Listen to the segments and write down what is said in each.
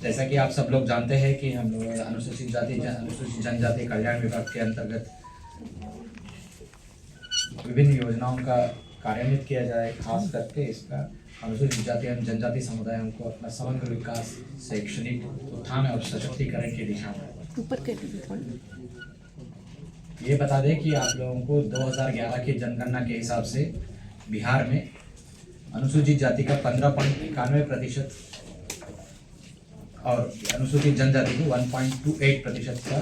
जैसा कि आप सब लोग जानते हैं कि हम लोग अनुसूचित जनजाति कल्याण विभाग के अंतर्गत विभिन्न योजनाओं का कार्यान्वित किया जाए। खास करके इसका अनुसूचित जाति एवं जनजाति समुदायों को अपना समग्र विकास, शैक्षणिक उत्थान और सशक्तिकरण की दिशा में। ये बता दें कि आप लोगों को 2011 की जनगणना के हिसाब से बिहार में अनुसूचित जाति का 15.91% और अनुसूचित जनजाति को 1.28% का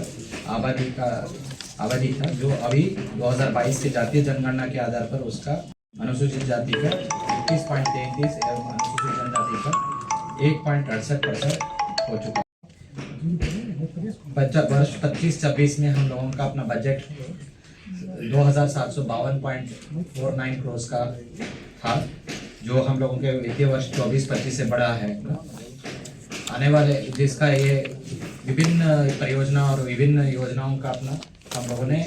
आबादी था, जो अभी 2022 के जातीय जनगणना के आधार पर उसका अनुसूचित जाति का 21.33 एवं अनुसूचित जनजाति का 1.68% हो चुका है। वर्ष 25-26 में हम लोगों का अपना बजट 2752.49 करोड़ का था, जो हम लोगों के वित्तीय वर्ष 24-25 से बढ़ा है। आने वाले जिसका ये विभिन्न परियोजना और विभिन्न योजनाओं का अपना हम लोगों ने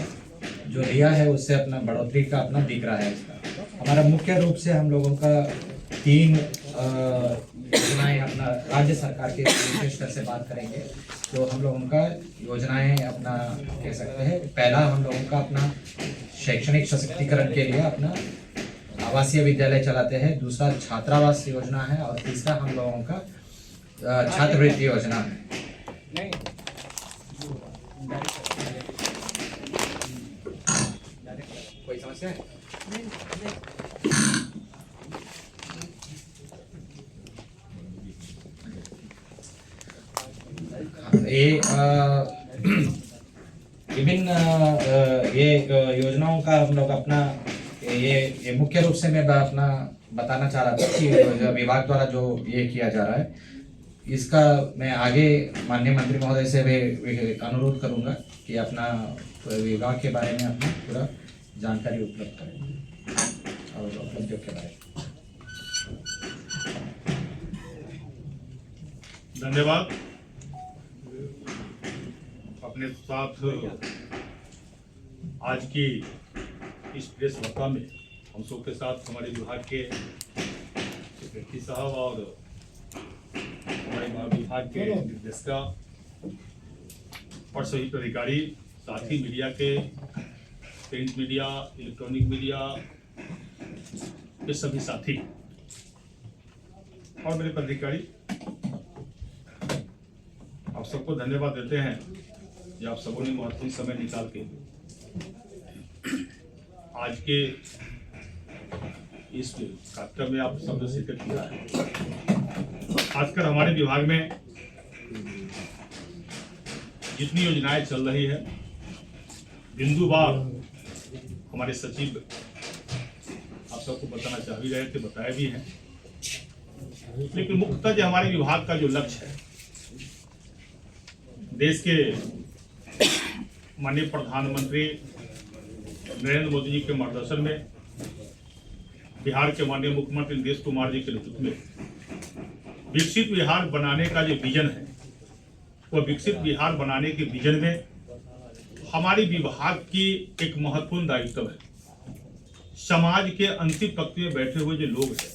जो लिया है उससे अपना बढ़ोतरी का अपना दिख रहा है। इसका हमारा मुख्य रूप से हम लोगों का 3 योजनाएं अपना राज्य सरकार के विशेषकर से बात करेंगे, तो हम लोगों का योजनाएं अपना कह सकते हैं। पहला हम लोगों का अपना शैक्षणिक सशक्तिकरण के लिए अपना आवासीय विद्यालय चलाते हैं, दूसरा छात्रावास योजना है और तीसरा हम लोगों का छात्रवृत्ति योजना है। कोई समस्या है? ये विभिन्न ये योजनाओं का हम लोग अपना ये मुख्य रूप से मैं अपना बताना चाह रहा था कि विभाग द्वारा जो ये किया जा रहा है, इसका मैं आगे माननीय मंत्री महोदय से भी अनुरोध करूंगा कि अपना विभाग के बारे में अपना पूरा जानकारी उपलब्ध करें और उपलब्धियों के बारे में। धन्यवाद। अपने साथ आज की इस प्रेस वार्ता में हम सब के साथ हमारे विभाग के सेक्रेटरी साहब और हमारे विभाग के निर्देशिका और सभी अधिकारी, साथ ही मीडिया के प्रिंट मीडिया, इलेक्ट्रॉनिक मीडिया के सभी साथी और मेरे पदाधिकारी, आप सबको धन्यवाद देते हैं कि आप सबों ने महत्वपूर्ण समय निकाल के आज के इस कार्यक्रम में आप सब ने शिरकत किया है। खासकर हमारे विभाग में जितनी योजनाएं चल रही है, बिंदुवार हमारे सचिव आप सबको बताना चाह भी रहे थे, बताया भी है। लेकिन मुख्यतः जो हमारे विभाग का जो लक्ष्य है, देश के माननीय प्रधानमंत्री नरेंद्र मोदी जी के मार्गदर्शन में, बिहार के माननीय मुख्यमंत्री नीतीश कुमार जी के नेतृत्व में विकसित बिहार बनाने का जो विजन है, वो विकसित बिहार बनाने के विजन में हमारे विभाग की एक महत्वपूर्ण दायित्व है। समाज के अंतिम पंक्ति में बैठे हुए जो लोग हैं,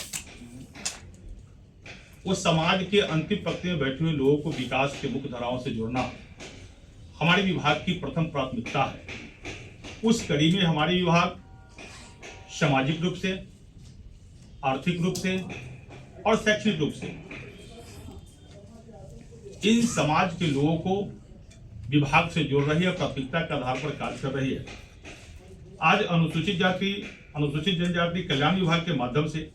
वो समाज के अंतिम पंक्ति में बैठे हुए लोगों को विकास के मुख्य धाराओं से जोड़ना हमारे विभाग की प्रथम प्राथमिकता है। उस कड़ी में हमारे विभाग सामाजिक रूप से, आर्थिक रूप से और शैक्षणिक रूप से इन समाज के लोगों को विभाग से जोड़ रही है, प्राथमिकता के आधार पर कार्य कर रही है। आज अनुसूचित जनजाति कल्याण विभाग के माध्यम से,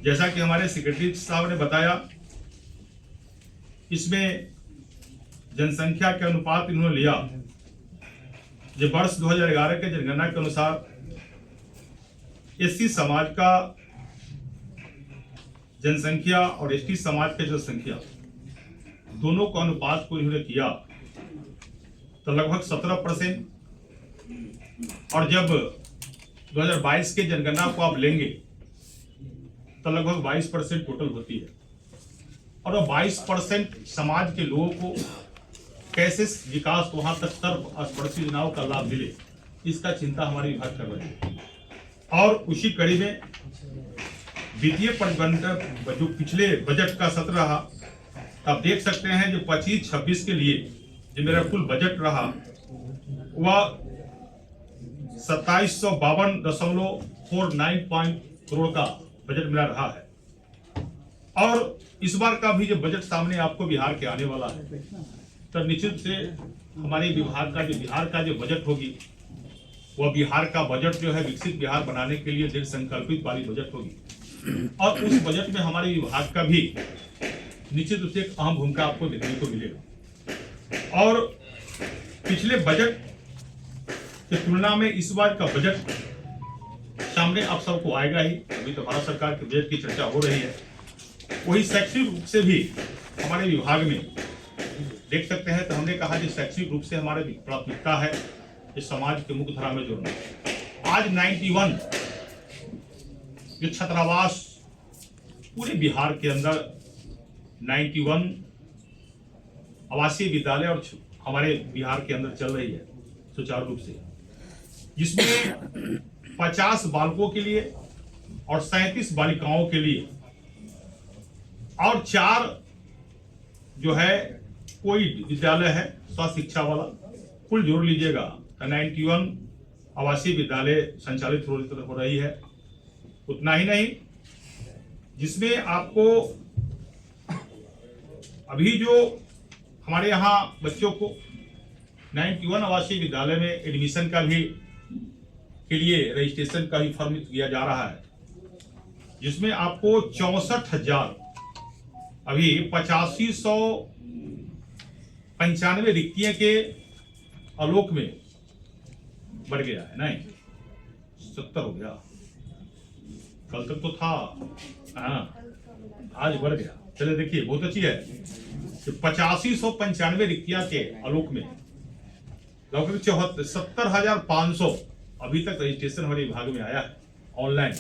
जैसा कि हमारे सेक्रेटरी साहब ने बताया, इसमें जनसंख्या के अनुपात इन्होंने लिया जो वर्ष 2011 के जनगणना के अनुसार एससी समाज का जनसंख्या और एसटी समाज की जनसंख्या दोनों का अनुपात को इन्होंने किया तो लगभग 17%, और जब 2022 के जनगणना को आप लेंगे तो लगभग 22% टोटल होती है। और 22% समाज के लोगों को कैसे विकास वहां तक सर्वस्पर्शी योजनाओं का लाभ मिले, इसका चिंता हमारे विभाग कर रहे हैं। और उसी कड़ी में वित्तीय प्रबंधन जो पिछले बजट का सत्र रहा, आप देख सकते हैं जो 25-26 के लिए जो मेरा कुल बजट रहा वह 2752.49 करोड़ का बजट मेरा रहा है। और इस बार का भी जो बजट सामने आपको बिहार के आने वाला है, तो निश्चित से हमारे विभाग का जो बिहार का जो बजट होगी वह बिहार का बजट जो है विकसित बिहार बनाने के लिए दृढ़ संकल्पित वाली बजट होगी। और उस बजट में हमारे विभाग का भी निश्चित रूप से एक अहम भूमिका आपको देखने को मिलेगा। और पिछले बजट की तुलना में इस बार का बजट सामने आप सबको आएगा ही। अभी तो भारत सरकार के बजट की चर्चा हो रही है। वही शैक्षिक रूप से भी हमारे विभाग में देख सकते हैं, तो हमने कहा कि शैक्षिक रूप से हमारे प्राथमिकता है इस समाज के मुख्य धारा में जोड़ना। आज 91 जो छात्रावास पूरे बिहार के अंदर 91 आवासीय विद्यालय और हमारे बिहार के अंदर चल रही है सुचारू रूप से, जिसमें 50 बालकों के लिए और 37 बालिकाओं के लिए और 4 जो है कोई विद्यालय है स्वास्थ्य शिक्षा वाला, कुल जोड़ लीजिएगा तो 91 आवासीय विद्यालय संचालित हो रही है। उतना ही नहीं, जिसमें आपको अभी जो हमारे यहाँ बच्चों को 91 आवासीय विद्यालय में एडमिशन का भी के लिए रजिस्ट्रेशन का भी फॉर्म दिया जा रहा है, जिसमें आपको 64,000 अभी 8595 रिक्तियां के आलोक में बढ़ गया है, नहीं 70 हो गया, कल तक तो था, हाँ आज बढ़ गया। चले देखिए बहुत अच्छी है कि 8595 रिक्तियां के आलोक में लगभग 70,500 अभी तक रजिस्ट्रेशन हमारे विभाग में आया है ऑनलाइन।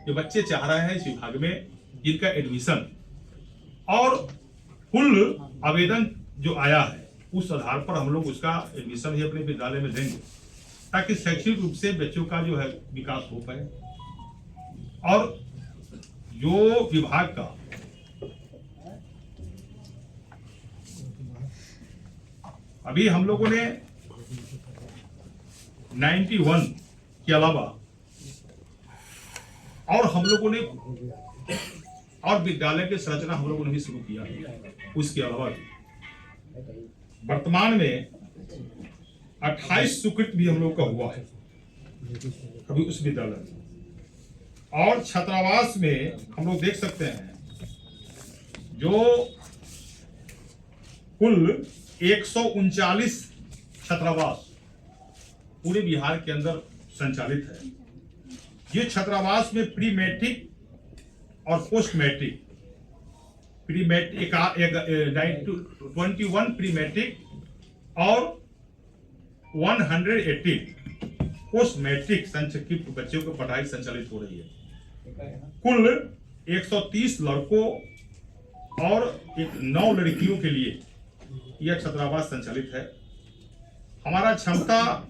जो बच्चे चाह रहे हैं इस विभाग में जिनका एडमिशन और कुल आवेदन जो आया है उस आधार पर हम लोग उसका एडमिशन ही अपने विद्यालय में देंगे, ताकि शैक्षिक रूप से बच्चों का जो है विकास हो पाए। और जो विभाग का अभी हम लोगों ने 91 के अलावा और हम लोगों ने और विद्यालय की संरचना हम लोगों ने भी शुरू किया है। उसके अलावा वर्तमान में 28 स्वीकृत भी हम लोग का हुआ है अभी उस विद्यालय में। और छात्रावास में हम लोग देख सकते हैं जो कुल 139 छात्रावास पूरे बिहार के अंदर संचालित है। ये छात्रावास में प्री मैट्रिक और post matric, pre matric 21 pre matric और 180 पोस्ट मैट्रिक की बच्चों को पढ़ाई संचालित हो रही है। कुल 130 लड़कों और 9 लड़कियों के लिए यह छात्रावास संचालित है। हमारा क्षमता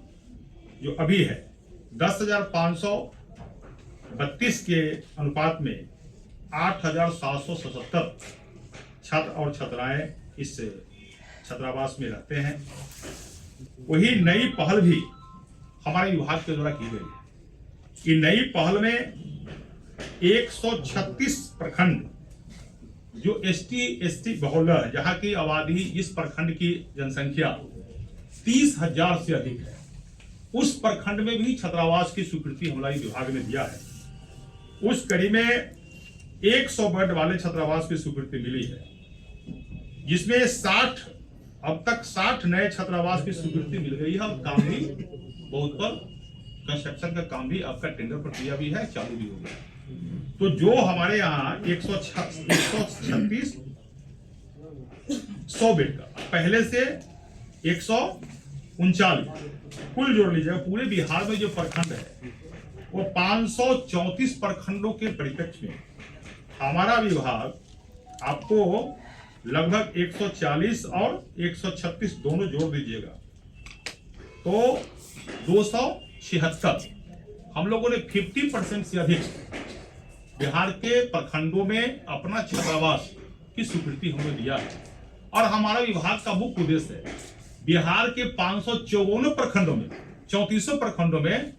जो अभी है 10,532 के अनुपात में 8,777 छात्र और छात्राएं इस छात्रावास में रहते हैं। वही नई पहल भी हमारे विभाग के द्वारा की गई है। ये नई पहल में 136 प्रखंड जो ST बहुल है, जहां की आबादी इस प्रखंड की जनसंख्या 30,000 से अधिक है, उस प्रखंड में भी छात्रावास की स्वीकृति हमारे विभाग ने दिया है। उस कड़ी में 100 बेड वाले छात्रावास की स्वीकृति मिली है, जिसमें 60 अब तक 60 नए छात्रावास की स्वीकृति मिल गई है। और काम भी बहुत पर कंस्ट्रक्शन का काम भी आपका टेंडर प्रक्रिया भी है, चालू भी हो गया। तो जो हमारे यहाँ 136 100 बेड का पहले से 139 कुल जोड़ लीजिएगा, पूरे बिहार में जो प्रखंड है वो 534 प्रखंडों के परिप्रेक्ष्य में हमारा विभाग आपको लगभग 140 और 136 दोनों जोड़ दीजिएगा तो 276 हम लोगों ने 50% से अधिक बिहार के प्रखंडों में अपना छात्रावास की स्वीकृति हमने दिया है। और हमारा विभाग का मुख्य उद्देश्य है बिहार के 554 प्रखंडों में 3400 प्रखंडों में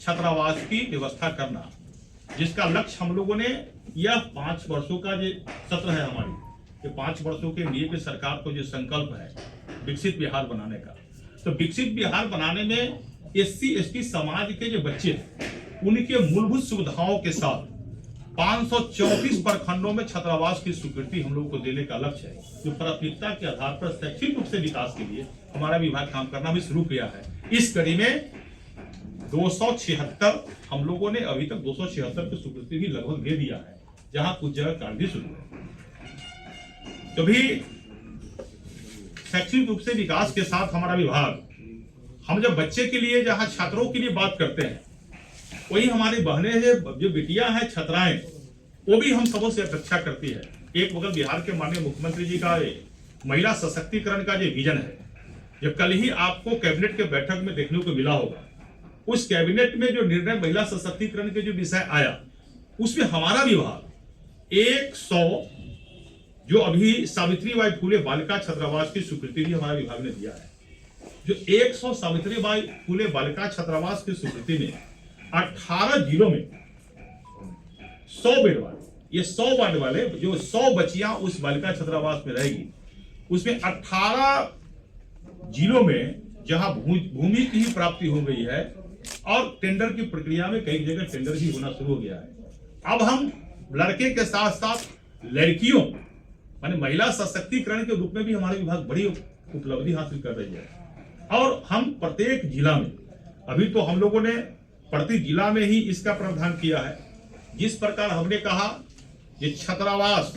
छात्रावास की व्यवस्था करना, जिसका लक्ष्य हम लोगों ने यह 5 वर्षों का जो सत्र है हमारी, ये 5 वर्षों के लिए भी सरकार को जो संकल्प है विकसित बिहार बनाने का, तो विकसित बिहार बनाने में SC/ST समाज के जो बच्चे उनके मूलभूत सुविधाओं के साथ 534 प्रखंडों में छात्रावास की स्वीकृति हम लोगों को देने का लक्ष्य है, जो प्राथमिकता के आधार पर शैक्षिक रूप से विकास के लिए हमारा विभाग काम करना भी शुरू किया है। इस कड़ी में 276 हम लोगों ने अभी तक 276 की स्वीकृति भी लगभग दे दिया है, जहां कुछ जगह कार्य भी शुरू है। तभी शैक्षिक रूप से विकास के साथ हमारा विभाग, हम जब बच्चे के लिए जहां छात्रों के लिए बात करते हैं, वही हमारी बहनें हैं, जो बेटियां हैं छात्राएं, वो भी हम सबों से अपेक्षा करती है। एक बगल बिहार के माननीय मुख्यमंत्री जी का महिला सशक्तिकरण का जो विजन है, जो कल ही आपको कैबिनेट के बैठक में देखने को मिला होगा, उस कैबिनेट में जो निर्णय महिला सशक्तिकरण के जो विषय आया, उसमें हमारा विभाग 100 जो अभी सावित्रीबाई फुले बालिका छात्रावास की स्वीकृति भी हमारा विभाग ने दिया है, जो 100 सावित्रीबाई फुले बालिका छात्रावास की स्वीकृति में 18 जिलों में 100 बेड वाले, ये 100 वार्ड वाले जो 100 बच्चियां उस बालिका छात्रावास में रहेगी, उसमें 18 जिलों में जहां भूमि की ही प्राप्ति हो गई है और टेंडर की प्रक्रिया में कई जगह टेंडर भी होना शुरू हो गया है। अब हम लड़के के साथ साथ लड़कियों माने महिला सशक्तिकरण के रूप में भी हमारे विभाग बड़ी उपलब्धि हासिल कर रही है। और हम प्रत्येक जिला में, अभी तो हम लोगों ने प्रति जिला में ही इसका प्रावधान किया है। जिस प्रकार हमने कहा ये छात्रावास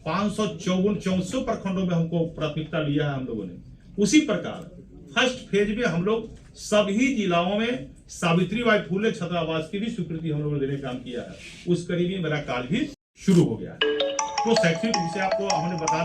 554 प्रखंडों में हमको प्राथमिकता लिया है हम लोगों ने, उसी प्रकार फर्स्ट फेज में हम लोग सभी जिलाओं में सावित्रीबाई फुले छात्रावास की भी स्वीकृति हम लोगों ने देने का काम किया है। उस कड़ी में मेरा कार्य भी शुरू हो गया है। तो शैक्षिक रूप से आपको हमने बता